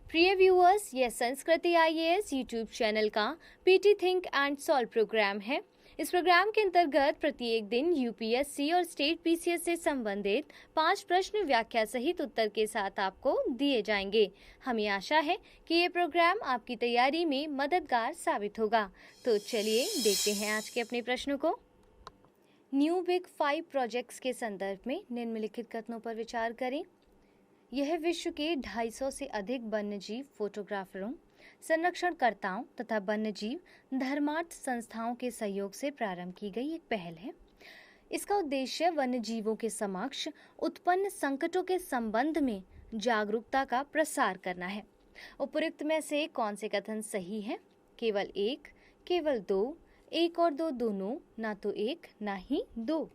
प्रिय व्यूअर्स, यह Sanskriti IAS YouTube channel का PT think and solve program है। इस प्रोग्राम के अंतर्गत प्रत्येक दिन यूपीएससी और स्टेट पीसीएस से संबंधित 5 प्रश्न व्याख्या सहित उत्तर के साथ आपको दिए जाएंगे। हमें आशा है कि ये प्रोग्राम आपकी तैयारी में मददगार साबित होगा। तो चलिए देखते हैं आज के अपने प्रश्नों को। न्यू बिग 5 प्रोजेक्ट्स के संदर्भ में निम्नलिखित कथनों पर विचार करें। यह विश्व के 250 से अधिक वन्यजीव फोटोग्राफरों, संरक्षणकर्ताओं तथा वन्यजीव धर्मार्थ संस्थाओं के सहयोग से प्रारंभ की गई एक पहल है। इसका उद्देश्य वन्यजीवों के समक्ष उत्पन्न संकटों के संबंध में जागरूकता का प्रसार करना है। उपरोक्त में से कौन से कथन सही है? केवल एक, केवल दो, एक और दो दोनों, ना तो एक ना ही दो।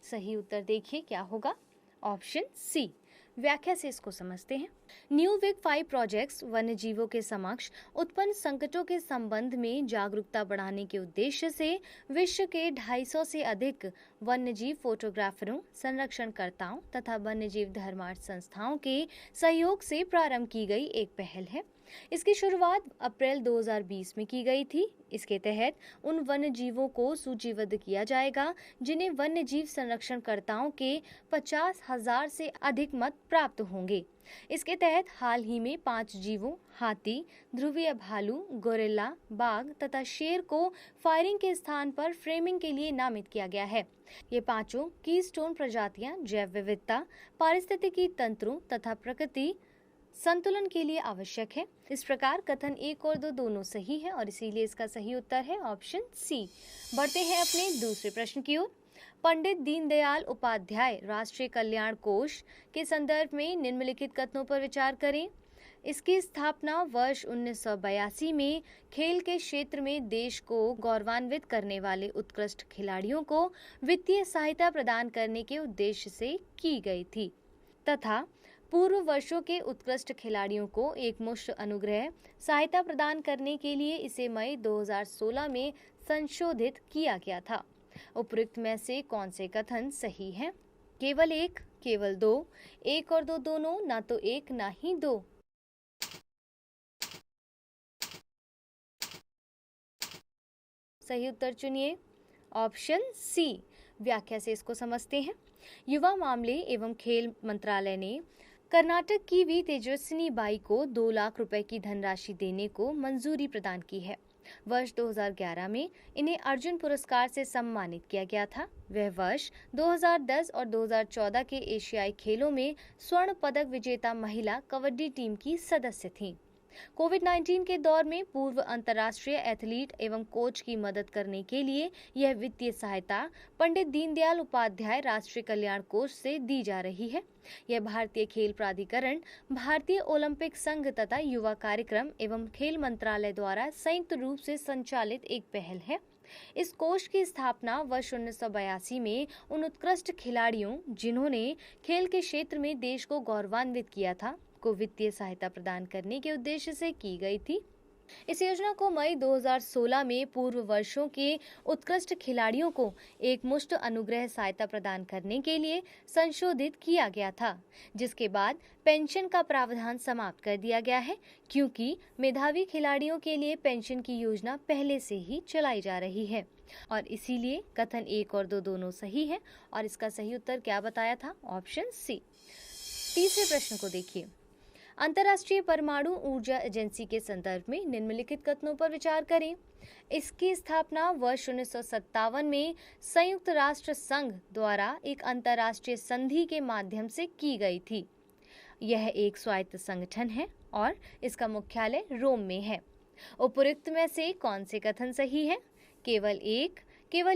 सही उत्तर देखिए क्या होगा। Option C. व्याख्या से इसको समझते हैं। न्यू बिग 5 प्रोजेक्ट्स वन्यजीवों के समक्ष उत्पन्न संकटों के संबंध में जागरूकता बढ़ाने के उद्देश्य से विश्व के 250 से अधिक वन्यजीव फोटोग्राफरों, संरक्षणकर्ताओं तथा वन्यजीव धर्मार्थ संस्थाओं के सहयोग से प्रारंभ की गई एक पहल है। इसकी शुरुआत अप्रैल 2020 में की गई थी। इसके तहत उन वन्यजीवों को सूचीबद्ध किया जाएगा जिन्हें वन्यजीव संरक्षणकर्ताओं के 50,000 से अधिक मत प्राप्त होंगे। इसके तहत हाल ही में 5 जीवों हाथी, ध्रुवीय भालू, गोरिल्ला, बाघ तथा शेर को फायरिंग के स्थान पर फ्रेमिंग के लिए नामित किया गया है। ये पांचों कीस्टोन प्रजातियां जैव विविधता, पारिस्थितिकी तंत्रों तथा प्रकृति संतुलन के लिए आवश्यक है। इस प्रकार कथन एक और दो दोनों सही है और इसीलिए इसका सही उत्तर है ऑप्शन सी। बढ़ते हैं अपने दूसरे प्रश्न की ओर। पंडित दीनदयाल उपाध्याय राष्ट्रीय कल्याण कोष के संदर्भ में निम्नलिखित कथनों पर विचार करें। इसकी स्थापना वर्ष 1982 में खेल के क्षेत्र में देश को गौरवान्वित करने वाले उत्कृष्ट खिलाड़ियों को वित्तीय सहायता प्रदान करने के उद्देश्य से की गई थी तथा पूर्व वर्षों के उत्कृष्ट खिलाड़ियों को एक मुश्त अनुग्रह सहायता प्रदान करने के लिए इसे मई 2016 में संशोधित किया गया था। उपरोक्त में से कौन से कथन सही हैं? केवल एक, केवल दो, एक और दो दोनों, ना तो एक ना ही दो। सही उत्तर चुनिए। Option C. व्याख्या से इसको समझते हैं। युवा मामले एवं खेल मंत्रालय ने कर्नाटक की वी तेजस्विनी बाई को 2 लाख रुपए की धनराशि देने को मंजूरी प्रदान की है। वर्ष 2011 में इन्हें अर्जुन पुरस्कार से सम्मानित किया गया था। वह वर्ष 2010 और 2014 के एशियाई खेलों में स्वर्ण पदक विजेता महिला कबड्डी टीम की सदस्य थीं। कोविड-19 के दौर में पूर्व अंतर्राष्ट्रीय एथलीट एवं कोच की मदद करने के लिए यह वित्तीय सहायता पंडित दीनदयाल उपाध्याय राष्ट्रीय कल्याण कोष से दी जा रही है। यह भारतीय खेल प्राधिकरण, भारतीय ओलंपिक संघ तथा युवा कार्यक्रम एवं खेल मंत्रालय द्वारा संयुक्त रूप से संचालित एक पहल है। इस कोष की स्थापना वर्ष 1982 में उन उत्कृष्ट खिलाड़ियों जिन्होंने खेल के क्षेत्र में देश को गौरवान्वित किया था को वित्तीय सहायता प्रदान करने के उद्देश्य से की गई थी। इस योजना को मई 2016 में पूर्व वर्षों के उत्कृष्ट खिलाड़ियों को एक मुश्त अनुग्रह सहायता प्रदान करने के लिए संशोधित किया गया था, जिसके बाद पेंशन का प्रावधान समाप्त कर दिया गया है, क्योंकि मेधावी खिलाड़ियों के लिए पेंशन की योजना पहले से ही चलाई जा रही है और इसीलिए कथन एक और दो दोनों सही है और इसका सही उत्तर क्या बताया था? Option C. तीसरे प्रश्न को देखिए। अंतर्राष्ट्रीय परमाणु ऊर्जा एजेंसी के संदर्भ में निम्नलिखित कथनों पर विचार करें। इसकी स्थापना वर्ष 1957 में संयुक्त राष्ट्र संघ द्वारा एक अंतर्राष्ट्रीय संधि के माध्यम से की गई थी। यह एक स्वायत्त संगठन है और इसका मुख्यालय रोम में है। उपरोक्त में से कौन से कथन सही है? केवल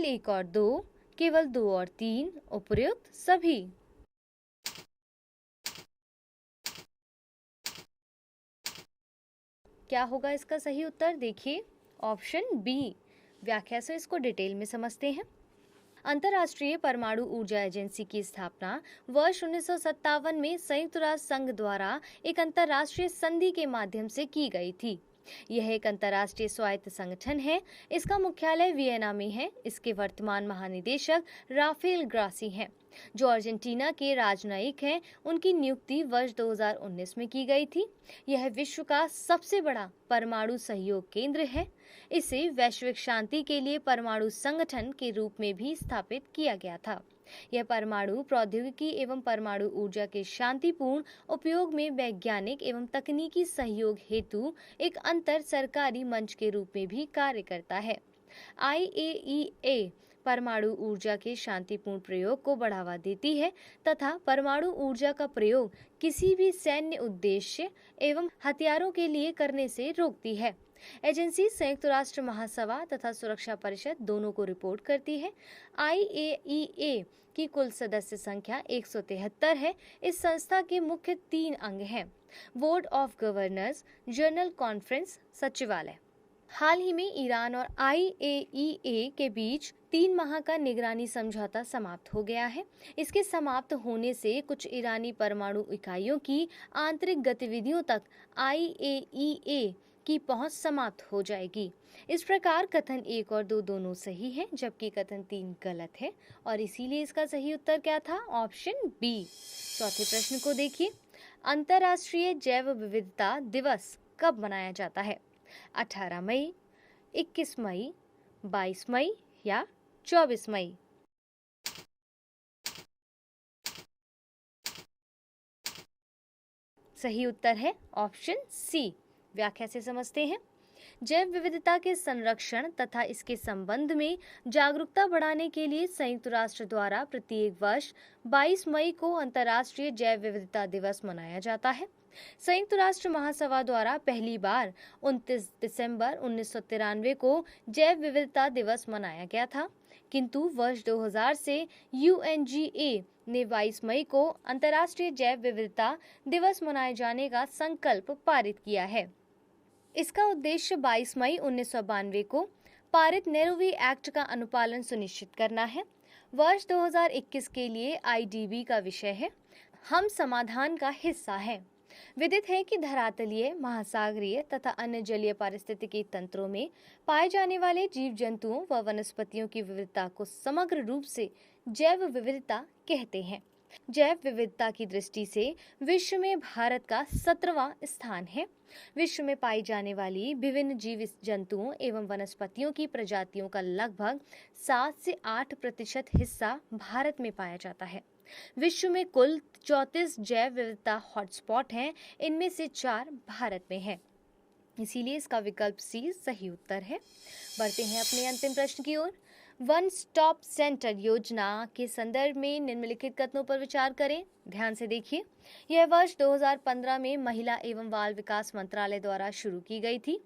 एक और दो, केवल 2 और 3, उपरोक्त सभी। क्या होगा इसका सही उत्तर? देखिए ऑप्शन बी। व्याख्या से इसको डिटेल में समझते हैं। अंतर्राष्ट्रीय परमाणु ऊर्जा एजेंसी की स्थापना वर्ष 1957 में संयुक्त राष्ट्र संघ द्वारा एक अंतर्राष्ट्रीय संधि के माध्यम से की गई थी। यह एक अंतर्राष्ट्रीय स्वायत्त संगठन है। इसका मुख्यालय वियना में है। इसके वर्तमान महानिदेशक राफेल ग्रासी हैं, जो अर्जेंटीना के राजनयिक हैं। उनकी नियुक्ति वर्ष 2019 में की गई थी। यह विश्व का सबसे बड़ा परमाणु सहयोग केंद्र है। इसे वैश्विक शांति के लिए परमाणु संगठन के रूप में भी स्थापित किया गया था। यह परमाणु प्रौद्योगिकी एवं परमाणु ऊर्जा के शांतिपूर्ण उपयोग में वैज्ञानिक एवं तकनीकी सहयोग हेतु एक अंतर सरकारी मंच के रूप में भी कार्य करता है। IAEA परमाणु ऊर्जा के शांतिपूर्ण प्रयोग को बढ़ावा देती है तथा परमाणु ऊर्जा का प्रयोग किसी भी सैन्य उद्देश्य एवं हथियारों के लिए करने से रोकती है। एजेंसी संयुक्त राष्ट्र महासभा तथा सुरक्षा परिषद दोनों को रिपोर्ट करती है। IAEA की कुल सदस्य संख्या 173 है। इस संस्था के मुख्य 3 अंग हैं: board of governors, general conference, सचिवालय। हाल ही में ईरान और IAEA के बीच 3 माह का निगरानी समझौता समाप्त हो गया है। इसके समाप्त होने से कुछ ईरानी परमाणु इकाइयों की आंतरिक गतिविधियों तक IAEA की पहुंच समाप्त हो जाएगी। इस प्रकार कथन 1 और 2 दोनों सही हैं, जबकि कथन 3 गलत है और इसीलिए इसका सही उत्तर क्या था? Option B. चौथे प्रश्न को देखिए, अंतर्राष्ट्रीय जैव विविधता दिवस कब मनाया जाता है? 18 मई, 21 मई, 22 मई या 24 मई? सही उत्तर है ऑप्शन सी। व्याख्या से समझते हैं। जैव विविधता के संरक्षण तथा इसके संबंध में जागरूकता बढ़ाने के लिए संयुक्त राष्ट्र द्वारा प्रत्येक वर्ष 22 मई को अंतर्राष्ट्रीय जैव विविधता दिवस मनाया जाता है। संयुक्त राष्ट्र महासभा द्वारा पहली बार 29 दिसंबर 1993 को जैव विविधता दिवस मनाया गया था, किंतु वर्ष 2000 से UNGA ने 22 मई को अंतर्राष्ट्रीय जैव विविधता दिवस मनाए जाने का संकल्प पारित किया है। इसका उद्देश्य 22 मई 1992 को पारित नेहरू एक्ट का अनुपालन सुनिश्चित करना है। वर्ष 2021 के लिए IDB का विषय है, हम समाधान का हिस्सा हैं। विदित है कि धरातलीय, महासागरीय तथा अन्य जलीय पारिस्थितिकी तंत्रों में पाए जाने वाले जीव जंतुओं व वनस्पतियों की विविधता को समग्र रूप से जैव विविधता कहते हैं। जैव विविधता की दृष्टि से विश्व में भारत का 17वां स्थान है। विश्व में पाई जाने वाली विभिन्न जीव जंतुओं एवं वनस्पतियों की प्रजातियों का लगभग 7 से 8% हिस्सा भारत में पाया जाता है। विश्व में कुल 34 जैव विविधता हॉटस्पॉट हैं, इनमें से 4 भारत में हैं। इसीलिए इसका विकल्प सी सही उत्तर है। बढ़ते हैं अपने अंतिम प्रश्न की ओर। वन स्टॉप सेंटर योजना के संदर्भ में निम्नलिखित कथनों पर विचार करें। ध्यान से देखिए। यह वर्ष 2015 में महिला एवं बाल विकास मंत्रालय द्वारा शुरू की गई थी।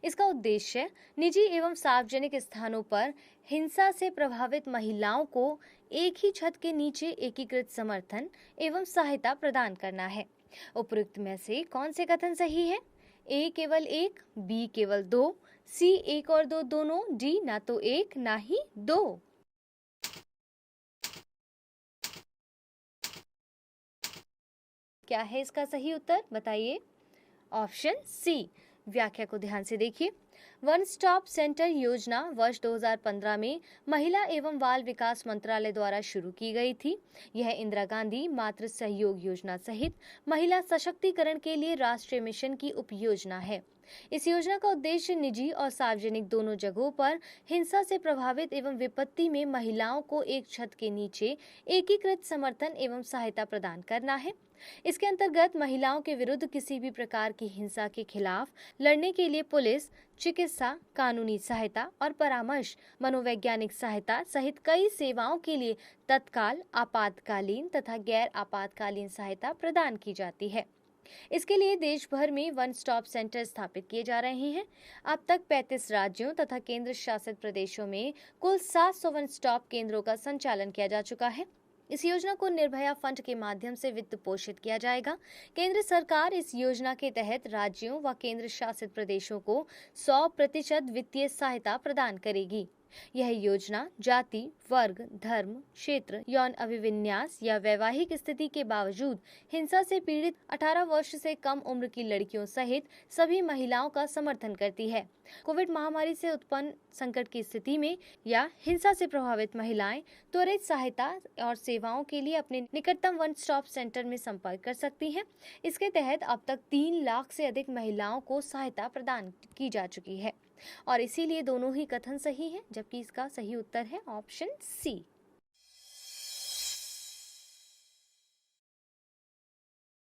इसका उद्देश्य निजी एवं सार्वजनिक स्थानों पर हिंसा से प्रभावित महिलाओं को एक ही छत के नीचे एकीकृत समर्थन एवं सहायता प्रदान करना है। उपरोक्त में से कौन से कथन सही है? A केवल 1, B केवल 2, C 1 और 2 दोनों, D ना तो 1 ना ही 2। क्या है इसका सही उत्तर? बताइए। Option C. व्याख्या को ध्यान से देखिए। वन स्टॉप सेंटर योजना वर्ष 2015 में महिला एवं बाल विकास मंत्रालय द्वारा शुरू की गई थी। यह इंदिरा गांधी मातृ सहयोग योजना सहित महिला सशक्तिकरण के लिए राष्ट्रीय मिशन की उपयोजना है। इस योजना का उद्देश्य निजी और सार्वजनिक दोनों जगहों पर हिंसा से प्रभावित एवं विपत्ति में महिलाओं को एक छत के नीचे एकीकृत समर्थन एवं सहायता प्रदान करना है। इसके अंतर्गत महिलाओं के विरुद्ध किसी भी प्रकार की हिंसा के खिलाफ लड़ने के लिए पुलिस, चिकित्सा, कानूनी सहायता और परामर्श, मनोवैज्ञानिक सहायता सहित कई सेवाओं के लिए तत्काल, आपातकालीन तथा गैर आपातकालीन सहायता प्रदान की जाती है। इसके लिए देश भर में वन स्टॉप सेंटर स्थापित किए जा रहे हैं। अब तक 35 राज्यों तथा केंद्र शासित प्रदेशों में कुल 700 वन स्टॉप केंद्रों का संचालन किया जा चुका है। इस योजना को निर्भया फंड के माध्यम से वित्त पोषित किया जाएगा। केंद्र सरकार इस योजना के तहत राज्यों व केंद्र शासित प्रदेशों को 100% वित्तीय सहायता प्रदान करेगी। यह योजना जाति, वर्ग, धर्म, क्षेत्र, यौन अभिविन्यास या वैवाहिक स्थिति के बावजूद हिंसा से पीड़ित 18 वर्ष से कम उम्र की लड़कियों सहित सभी महिलाओं का समर्थन करती है। कोविड महामारी से उत्पन्न संकट की स्थिति में या हिंसा से प्रभावित महिलाएं त्वरित सहायता और सेवाओं के लिए अपने निकटतम वन स्टॉप सेंटर में संपर्क कर सकती हैं। इसके तहत अब तक 3 लाख से अधिक महिलाओं को सहायता प्रदान की जा चुकी है और इसीलिए दोनों ही कथन सही है, जबकि इसका सही उत्तर है ऑप्शन सी।